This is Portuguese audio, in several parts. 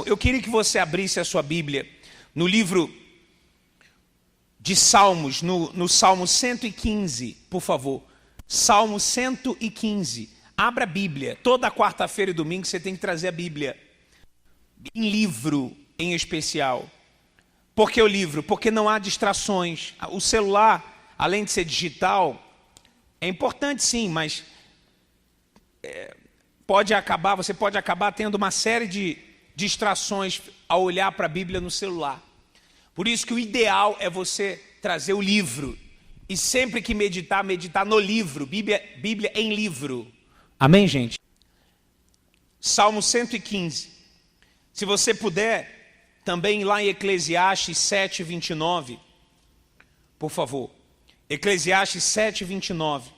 Eu queria que você abrisse a sua Bíblia no livro de Salmos, no Salmo 115, por favor. Salmo 115. Abra a Bíblia. Toda quarta-feira e domingo você tem que trazer a Bíblia. Em livro, em especial. Por que o livro? Porque não há distrações. O celular, além de ser digital, é importante sim, mas você pode acabar tendo uma série de distrações ao olhar para a Bíblia no celular. Por isso que o ideal é você trazer o livro. E sempre que meditar no livro. Bíblia em livro. Amém, gente? Salmo 115. Se você puder, também lá em Eclesiastes 7, 29. Por favor. Eclesiastes 7, 29.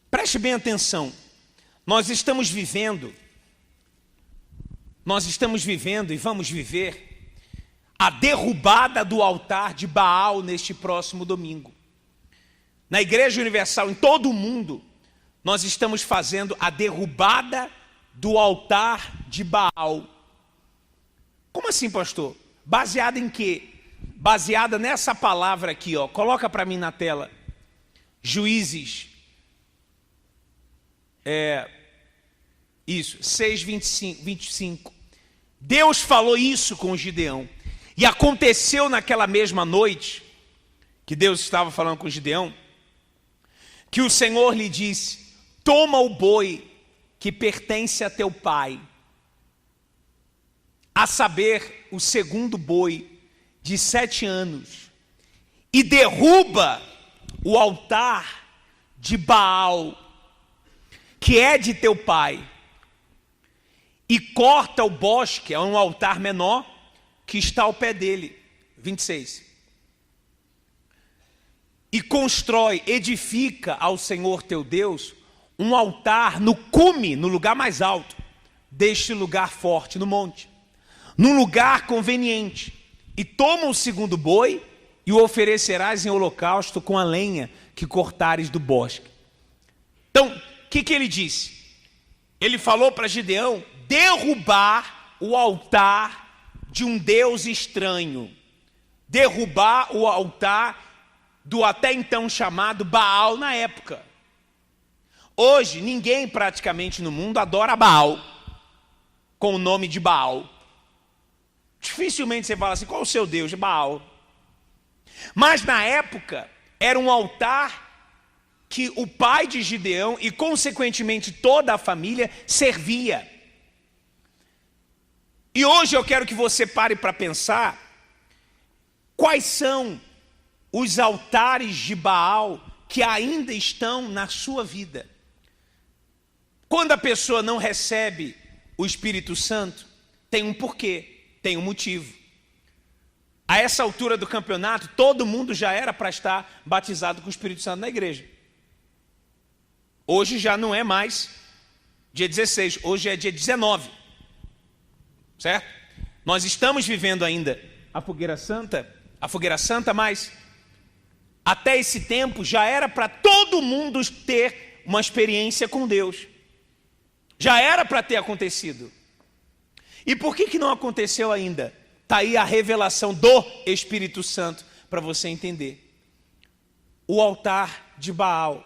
Preste bem atenção. Nós estamos vivendo e vamos viver a derrubada do altar de Baal neste próximo domingo. Na Igreja Universal, em todo o mundo, nós estamos fazendo a derrubada do altar de Baal. Como assim, pastor? Baseada em quê? Baseada nessa palavra aqui, ó. Coloca para mim na tela. Juízes. 6, 25. Deus falou isso com Gideão. E aconteceu naquela mesma noite, que Deus estava falando com Gideão, que o Senhor lhe disse: toma o boi que pertence a teu pai, a saber, o segundo boi de 7 anos, e derruba o altar de Baal, que é de teu pai, e corta o bosque, é um altar menor, que está ao pé dele. 26. E constrói, edifica ao Senhor teu Deus um altar no cume, no lugar mais alto deste lugar forte, no monte, num lugar conveniente. E toma o segundo boi e o oferecerás em holocausto com a lenha que cortares do bosque. Então, o que ele disse? Ele falou para Gideão derrubar o altar de um Deus estranho, derrubar o altar do até então chamado Baal na época. Hoje, ninguém praticamente no mundo adora Baal, com o nome de Baal. Dificilmente você fala assim, qual é o seu Deus? Baal. Mas na época, era um altar que o pai de Gideão e consequentemente toda a família servia. E hoje eu quero que você pare para pensar quais são os altares de Baal que ainda estão na sua vida. Quando a pessoa não recebe o Espírito Santo, tem um porquê, tem um motivo. A essa altura do campeonato, todo mundo já era para estar batizado com o Espírito Santo na igreja. Hoje já não é mais dia 16, hoje é dia 19. Certo? Nós estamos vivendo ainda a fogueira santa, mas até esse tempo já era para todo mundo ter uma experiência com Deus. Já era para ter acontecido. E por que não aconteceu ainda? Está aí a revelação do Espírito Santo para você entender. O altar de Baal.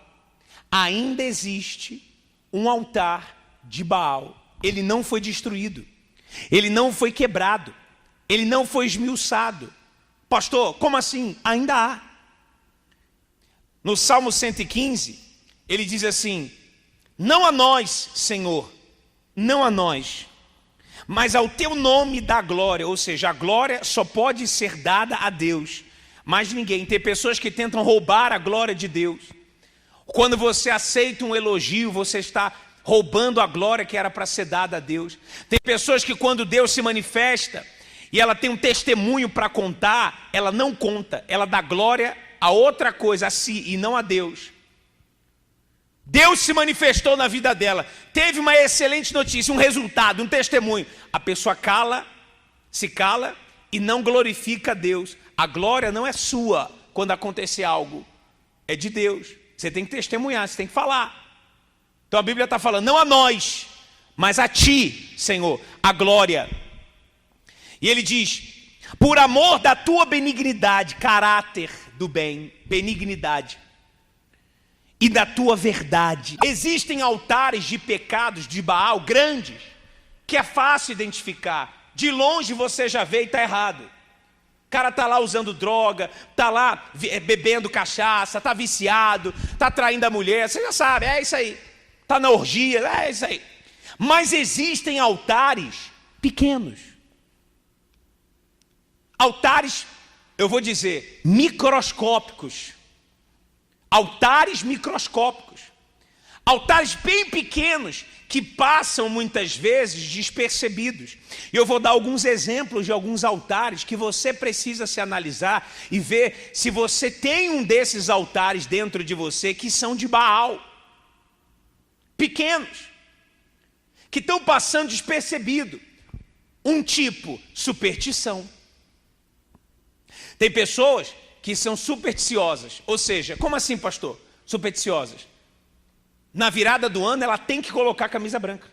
Ainda existe um altar de Baal. Ele não foi destruído. Ele não foi quebrado. Ele não foi esmiuçado. Pastor, como assim? Ainda há. No Salmo 115, ele diz assim: não a nós, Senhor, não a nós, mas ao teu nome dá glória. Ou seja, a glória só pode ser dada a Deus, mais ninguém. Tem pessoas que tentam roubar a glória de Deus. Quando você aceita um elogio, você está roubando a glória que era para ser dada a Deus. Tem pessoas que quando Deus se manifesta e ela tem um testemunho para contar, ela não conta, ela dá glória a outra coisa, a si e não a Deus. Deus se manifestou na vida dela, teve uma excelente notícia, um resultado, um testemunho. A pessoa se cala e não glorifica a Deus. A glória não é sua quando acontecer algo, é de Deus. Você tem que testemunhar, você tem que falar. Então a Bíblia está falando, não a nós, mas a ti, Senhor, a glória. E ele diz: por amor da tua benignidade, caráter do bem, benignidade, e da tua verdade. Existem altares de pecados de Baal grandes, que é fácil identificar. De longe você já vê e está errado. O cara está lá usando droga, está lá bebendo cachaça, está viciado, está traindo a mulher, você já sabe, é isso aí. Está na orgia, é isso aí. Mas existem altares pequenos. Altares, eu vou dizer, microscópicos. Altares microscópicos. Altares bem pequenos que passam muitas vezes despercebidos. E eu vou dar alguns exemplos de alguns altares que você precisa se analisar e ver se você tem um desses altares dentro de você que são de Baal. Pequenos. Que estão passando despercebido. Um tipo, superstição. Tem pessoas que são supersticiosas. Ou seja, como assim, pastor? Supersticiosas. Na virada do ano, ela tem que colocar a camisa branca.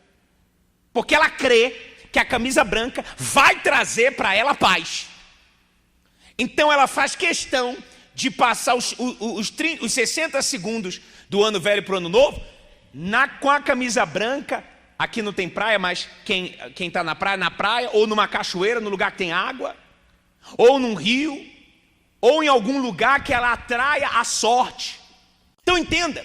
Porque ela crê que a camisa branca vai trazer para ela paz. Então ela faz questão de passar os 60 segundos do ano velho para o ano novo com a camisa branca. Aqui não tem praia, mas quem está na praia, ou numa cachoeira, no lugar que tem água, ou num rio, ou em algum lugar que ela atraia a sorte. Então entenda.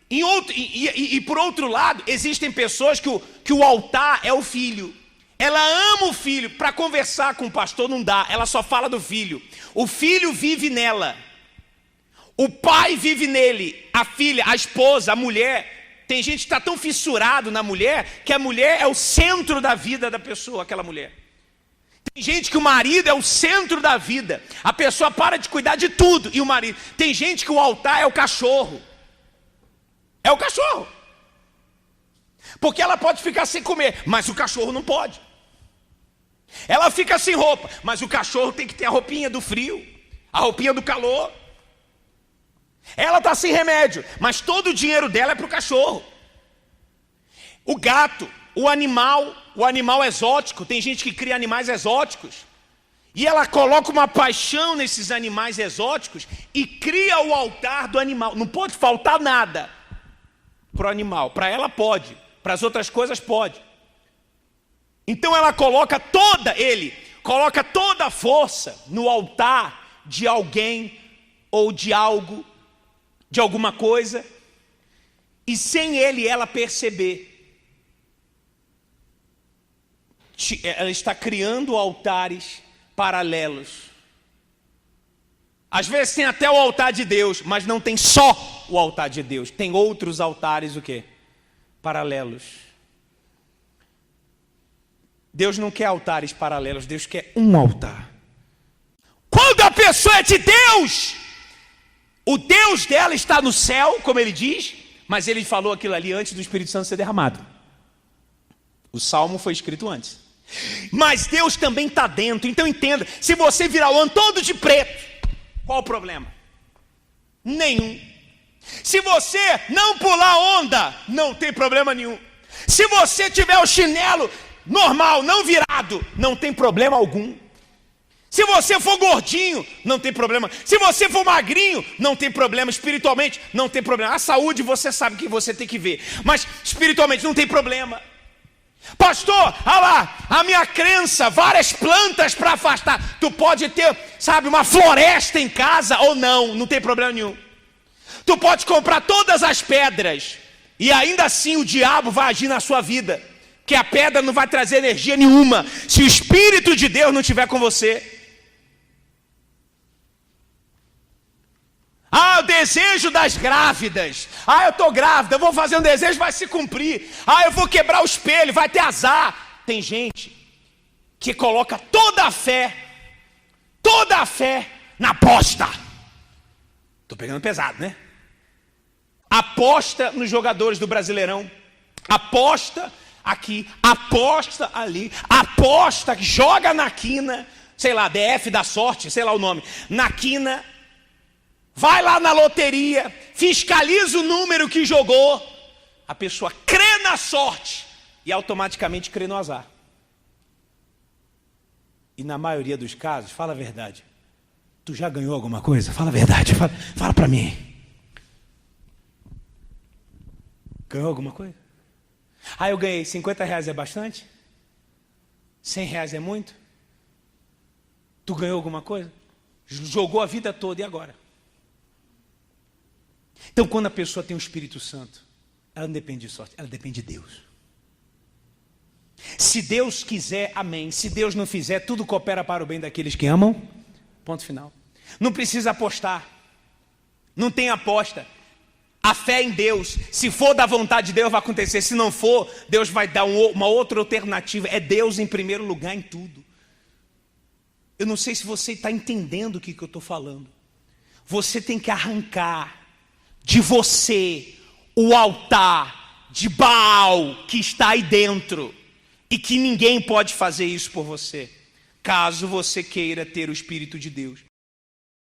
E por outro lado, existem pessoas que o altar é o filho. Ela ama o filho. Para conversar com o pastor não dá, ela só fala do filho. O filho vive nela. O pai vive nele. A filha, a esposa, a mulher. Tem gente que está tão fissurado na mulher que a mulher é o centro da vida da pessoa, aquela mulher. Tem gente que o marido é o centro da vida. A pessoa para de cuidar de tudo e o marido. Tem gente que o altar é o cachorro. É o cachorro. Porque ela pode ficar sem comer, mas o cachorro não pode. Ela fica sem roupa, mas o cachorro tem que ter a roupinha do frio, a roupinha do calor. Ela está sem remédio, mas todo o dinheiro dela é para o cachorro. O gato, o animal exótico. Tem gente que cria animais exóticos. E ela coloca uma paixão nesses animais exóticos e cria o altar do animal. Não pode faltar nada para o animal. Para ela pode, para as outras coisas pode. Então ela coloca toda a força no altar de alguém ou de algo, de alguma coisa, e sem ele ela perceber, ela está criando altares paralelos. Às vezes tem até o altar de Deus, mas não tem só o altar de Deus. Tem outros altares, o quê? Paralelos. Deus não quer altares paralelos, Deus quer um altar. Quando a pessoa é de Deus, o Deus dela está no céu, como ele diz, mas ele falou aquilo ali antes do Espírito Santo ser derramado. O Salmo foi escrito antes. Mas Deus também está dentro. Então entenda, se você virar o ano todo de preto, qual o problema? Nenhum. Se você não pular onda, não tem problema nenhum. Se você tiver o chinelo normal, não virado, não tem problema algum. Se você for gordinho, não tem problema. Se você for magrinho, não tem problema. Espiritualmente, não tem problema. A saúde, você sabe que você tem que ver. Mas espiritualmente, não tem problema. Pastor, olha lá, a minha crença, várias plantas para afastar. Tu pode ter, sabe, uma floresta em casa ou não tem problema nenhum. Tu pode comprar todas as pedras e ainda assim o diabo vai agir na sua vida. Que a pedra não vai trazer energia nenhuma se o Espírito de Deus não estiver com você. Ah, o desejo das grávidas. Ah, eu estou grávida, eu vou fazer um desejo, vai se cumprir. Ah, eu vou quebrar o espelho, vai ter azar. Tem gente que coloca toda a fé na aposta. Estou pegando pesado, né? Aposta nos jogadores do Brasileirão. Aposta aqui, aposta ali. Aposta, joga na quina. Sei lá, DF da sorte, sei lá o nome. Na quina. Vai lá na loteria, fiscaliza o número que jogou. A pessoa crê na sorte, e automaticamente crê no azar. E na maioria dos casos, fala a verdade. Tu já ganhou alguma coisa? Fala a verdade, fala para mim. Ganhou alguma coisa? Ah, eu ganhei, 50 reais é bastante? 100 reais é muito? Tu ganhou alguma coisa? Jogou a vida toda, e agora? Então, quando a pessoa tem o Espírito Santo, ela não depende de sorte, ela depende de Deus. Se Deus quiser, amém. Se Deus não fizer, tudo coopera para o bem daqueles que amam. Ponto final. Não precisa apostar. Não tem aposta. A fé em Deus, se for da vontade de Deus, vai acontecer. Se não for, Deus vai dar uma outra alternativa. É Deus em primeiro lugar em tudo. Eu não sei se você está entendendo o que eu estou falando. Você tem que arrancar de você o altar de Baal que está aí dentro. E que ninguém pode fazer isso por você, caso você queira ter o Espírito de Deus.